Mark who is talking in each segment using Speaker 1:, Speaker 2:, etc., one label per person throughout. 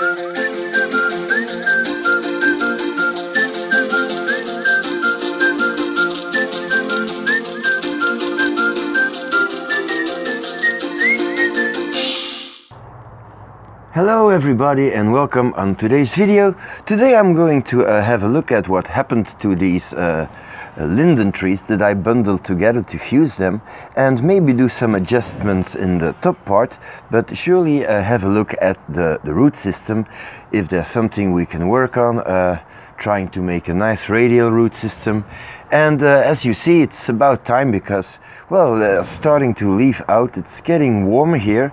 Speaker 1: Hello everybody and welcome on today's video. Today I'm going to have a look at what happened to these linden trees that I bundled together to fuse them, and maybe do some adjustments in the top part, but surely have a look at the root system, if there's something we can work on, trying to make a nice radial root system. And as you see, it's about time because, well, they're starting to leaf out. It's getting warmer here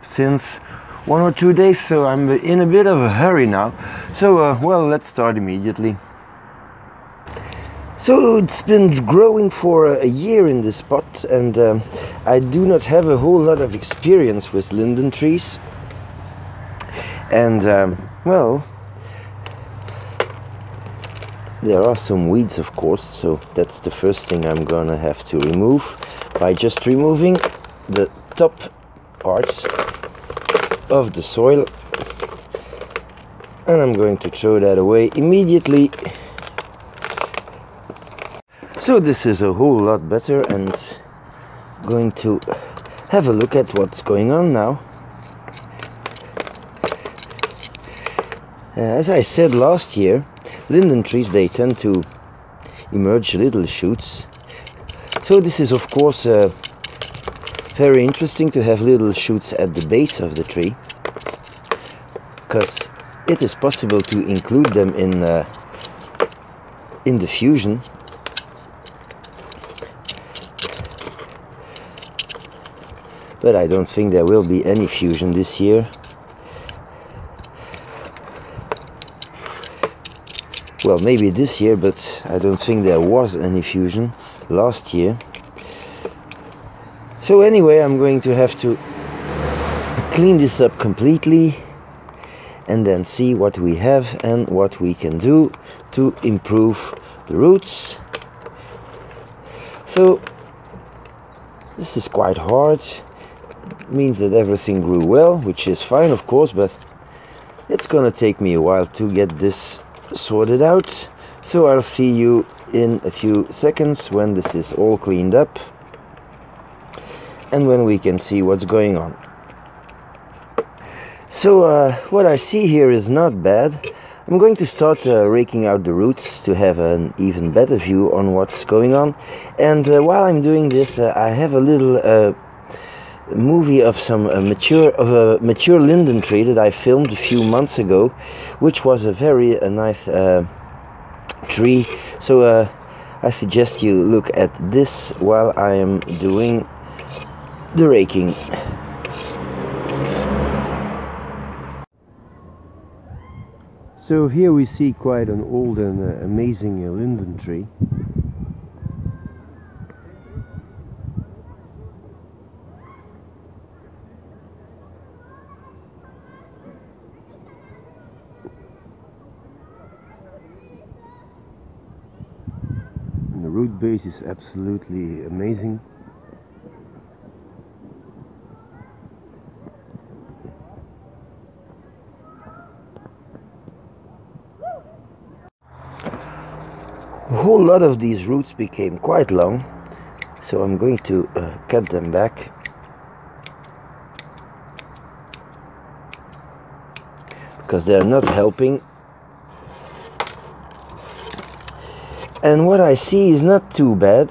Speaker 1: since 1 or 2 days, so I'm in a bit of a hurry now. So well, let's start immediately. So it's been growing for a year in this pot, and I do not have a whole lot of experience with linden trees. And well, there are some weeds, of course, so that's the first thing I'm gonna have to remove by just removing the top parts of the soil, and I'm going to throw that away immediately. So this is a whole lot better, and going to have a look at what's going on now. As I said last year, linden trees, they tend to emerge little shoots, so this is of course very interesting to have little shoots at the base of the tree, because it is possible to include them in the fusion. But I don't think there will be any fusion this year. Well, maybe this year, but I don't think there was any fusion last year. So anyway, I'm going to have to clean this up completely and then see what we have and what we can do to improve the roots. So this is quite hard. It means that everything grew well, which is fine, of course, but it's gonna take me a while to get this sorted out. So I'll see you in a few seconds when this is all cleaned up and when we can see what's going on. So what I see here is not bad. I'm going to start raking out the roots to have an even better view on what's going on. And while I'm doing this, I have a little movie of a mature linden tree that I filmed a few months ago, which was a very nice tree. So I suggest you look at this while I am doing the raking. So here we see quite an old and amazing linden tree. And the root base is absolutely amazing. A whole lot of these roots became quite long, so I'm going to cut them back. Because they're not helping. And what I see is not too bad,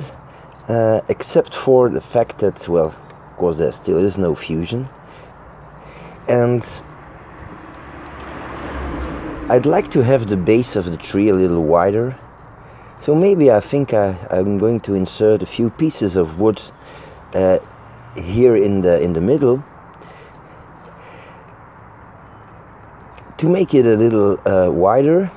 Speaker 1: except for the fact that, well, of course there still is no fusion. And I'd like to have the base of the tree a little wider. So maybe I think I'm going to insert a few pieces of wood here in the middle to make it a little wider.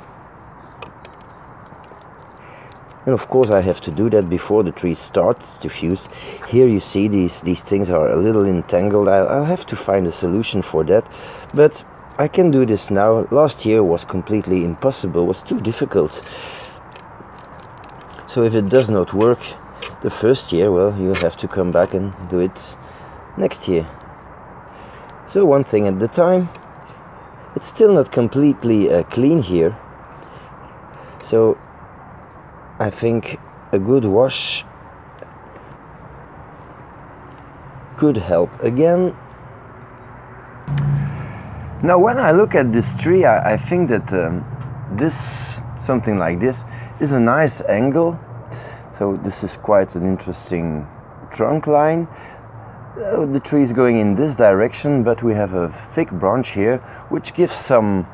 Speaker 1: And of course I have to do that before the tree starts to fuse. Here you see these things are a little entangled. I'll have to find a solution for that, but I can do this now. Last year was completely impossible, was too difficult. So if it does not work the first year, well, you have to come back and do it next year. So one thing at a time. It's still not completely clean here, so I think a good wash could help again. Now when I look at this tree, I think that this, something like this, is a nice angle. So this is quite an interesting trunk line. The tree is going in this direction, but we have a thick branch here which gives some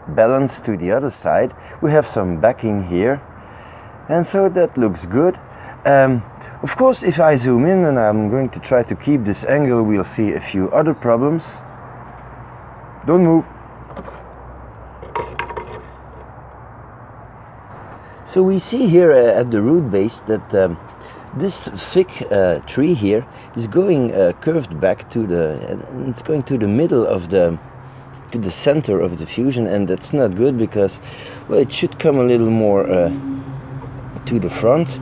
Speaker 1: balance to the other side. We have some backing here, and so that looks good. Of course, if I zoom in, and I'm going to try to keep this angle, we'll see a few other problems. Don't move. So we see here at the root base that this thick tree here is going curved back to it's going to the middle of to the center of the fusion, and that's not good because, well, it should come a little more to the front,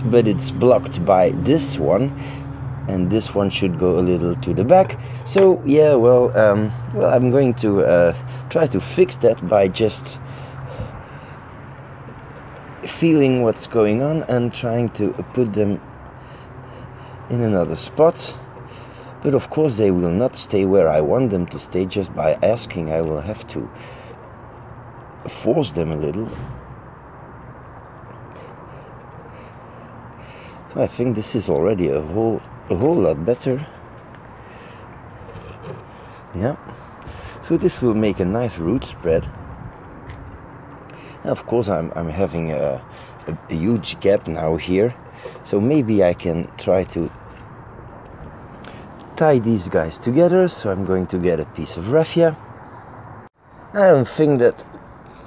Speaker 1: but it's blocked by this one, and this one should go a little to the back. So yeah, well, I'm going to try to fix that by just feeling what's going on and trying to put them in another spot. But of course they will not stay where I want them to stay just by asking. I will have to force them a little. So I think this is already a whole lot better. Yeah. So this will make a nice root spread. Now, of course, I'm having a huge gap now here, so maybe I can try to tie these guys together. So I'm going to get a piece of raffia. I don't think that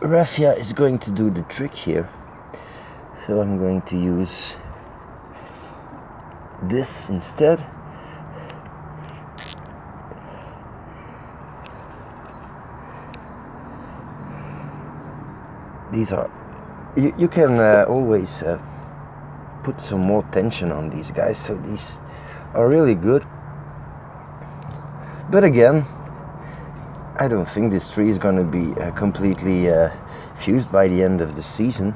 Speaker 1: raffia is going to do the trick here, so I'm going to use this instead. These are, you can always put some more tension on these guys, so these are really good. But again, I don't think this tree is going to be completely fused by the end of the season.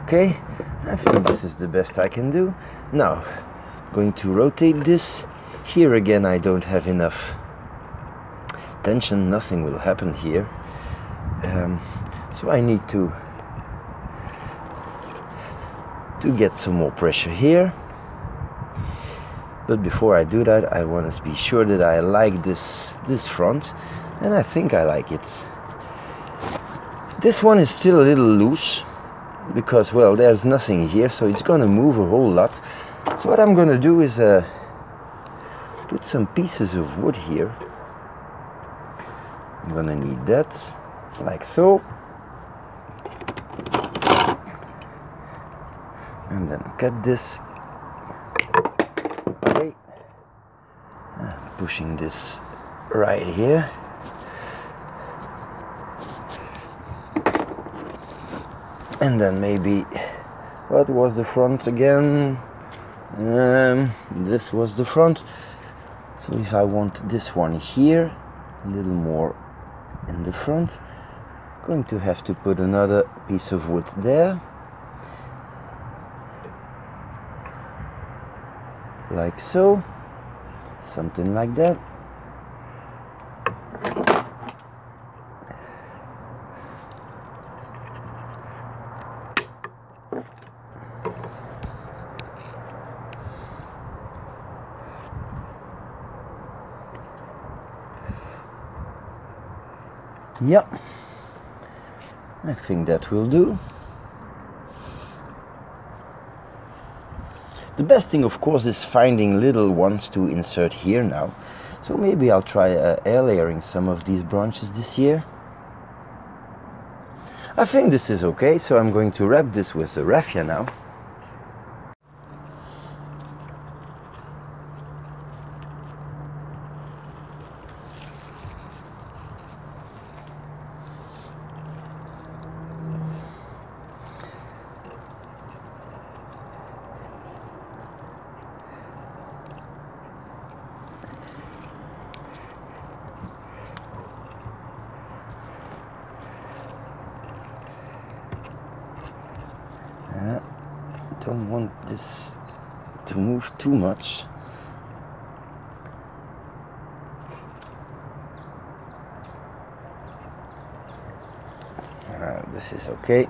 Speaker 1: Okay, I think this is the best I can do. Now, going to rotate this. Here again I don't have enough tension, nothing will happen here. So I need to get some more pressure here. But before I do that, I want to be sure that I like this front, and I think I like it. This one is still a little loose because, well, there's nothing here, so it's gonna move a whole lot. So what I'm gonna do is put some pieces of wood here. I'm gonna need that, like so. And then cut this. Okay. Pushing this right here. And then maybe, what was the front again? This was the front. So if I want this one here, a little more in the front, I'm going to have to put another piece of wood there, like so, something like that. Yeah, I think that will do. The best thing, of course, is finding little ones to insert here now. So maybe I'll try air layering some of these branches this year. I think this is okay, so I'm going to wrap this with the raffia now. don't want this to move too much. This is okay.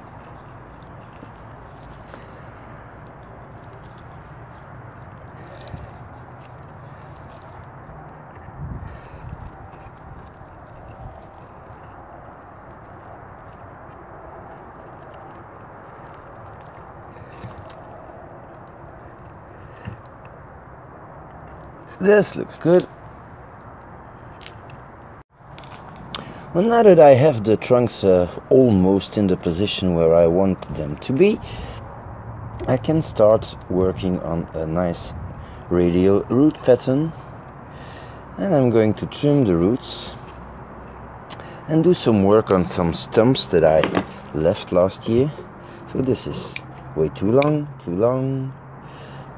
Speaker 1: This looks good. Well, now that I have the trunks almost in the position where I want them to be, I can start working on a nice radial root pattern. And I'm going to trim the roots and do some work on some stumps that I left last year. So this is way too long.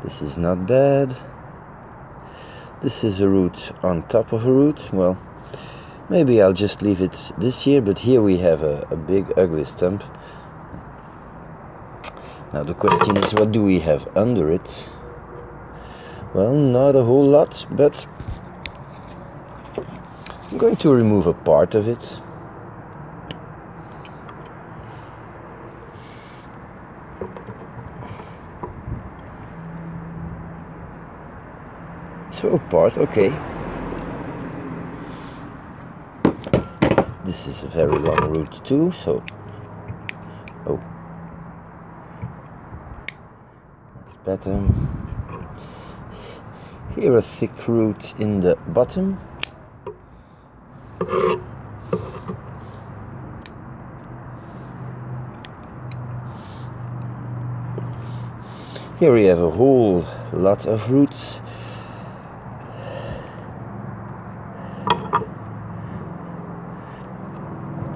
Speaker 1: This is not bad. This is a root on top of a root. Well, maybe I'll just leave it this year, but here we have a big ugly stump. Now the question is, what do we have under it? Well, not a whole lot, but I'm going to remove a part of it. So a part, okay. This is a very long root too, so oh, that's better. Here a thick root in the bottom. Here we have a whole lot of roots.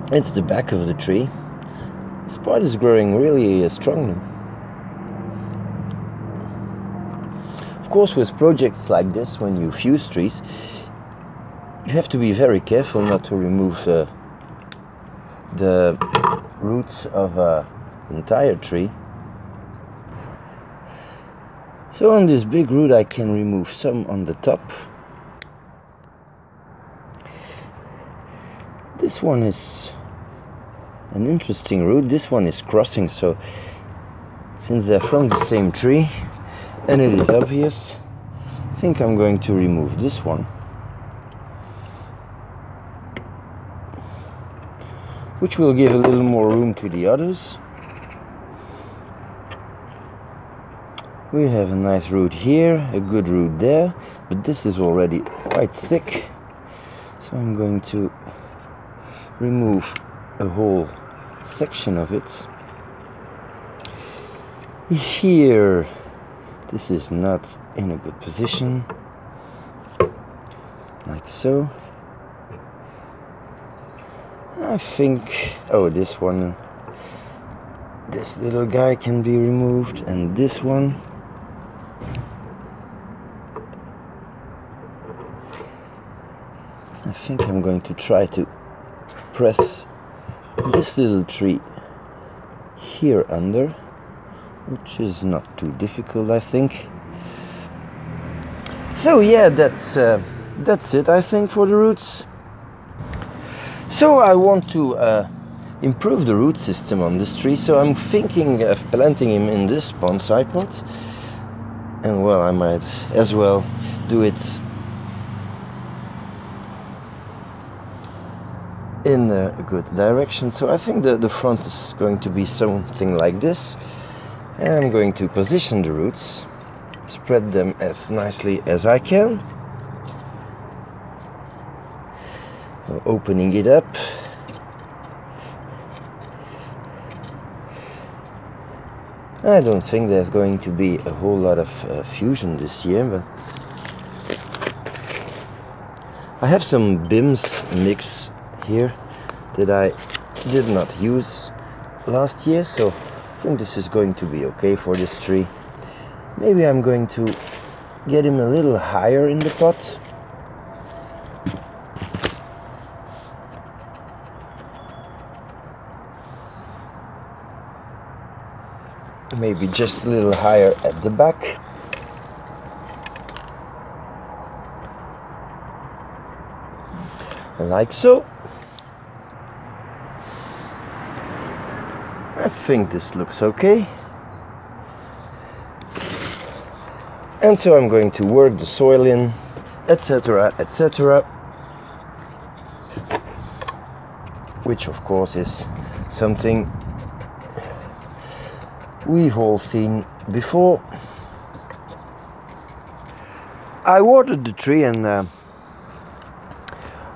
Speaker 1: It's the back of the tree. This part is growing really strongly. Of course, with projects like this, when you fuse trees, you have to be very careful not to remove the roots of an entire tree. So on this big root I can remove some on the top. This one is an interesting root. This one is crossing, so since they're from the same tree and it is obvious, I think I'm going to remove this one, which will give a little more room to the others. We have a nice root here, a good root there, but this is already quite thick, so I'm going to remove a whole section of it. Here, this is not in a good position, like so. I think, oh, this one, this little guy can be removed, and this one. I think I'm going to try to press this little tree here under, which is not too difficult, I think. So yeah, that's it, I think, for the roots. So I want to improve the root system on this tree, so I'm thinking of planting him in this bonsai pot. And well, I might as well do it in a good direction. So I think the front is going to be something like this, and I'm going to position the roots, spread them as nicely as I can, opening it up. I don't think there's going to be a whole lot of fusion this year, but I have some BIMS mix here that I did not use last year, so I think this is going to be okay for this tree. Maybe I'm going to get him a little higher in the pot. maybe just a little higher at the back. Like so. I think this looks okay. And so I'm going to work the soil in, etc., etc. Which of course is something we've all seen before. I watered the tree, and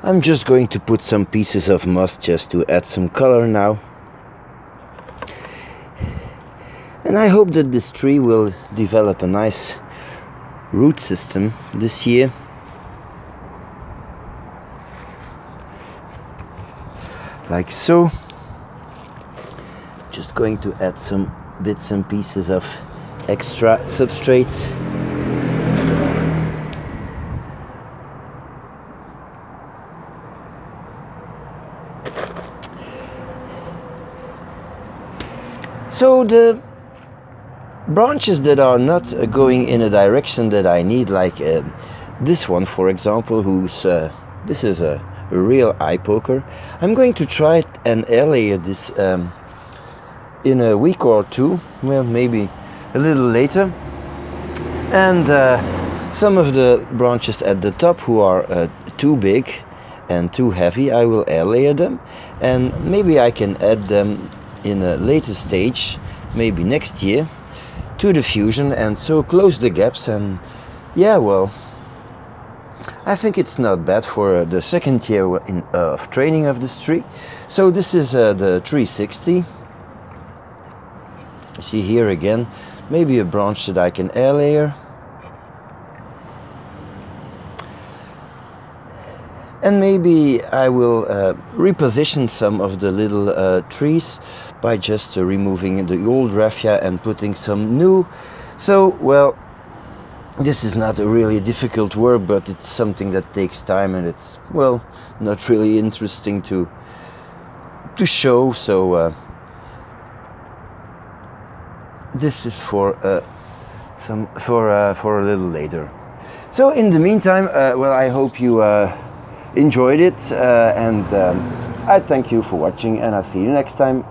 Speaker 1: I'm just going to put some pieces of moss just to add some color now. And I hope that this tree will develop a nice root system this year. Like so. Just going to add some bits and pieces of extra substrate. So the branches that are not going in a direction that I need, like this one for example, who's this is a real eye poker. I'm going to try and air layer this in a week or two, well, maybe a little later. And some of the branches at the top who are too big and too heavy, I will air layer them, and maybe I can add them in a later stage, maybe next year, to the fusion, and so close the gaps. And yeah, well, I think it's not bad for the second year of training of this tree. So this is the 360. You see here again, maybe a branch that I can air layer. And maybe I will reposition some of the little trees by just removing the old raffia and putting some new. So, well, this is not a really difficult work, but it's something that takes time, and it's, well, not really interesting to show. So this is for a little later. So in the meantime, well, I hope you enjoyed it, and I thank you for watching, and I'll see you next time.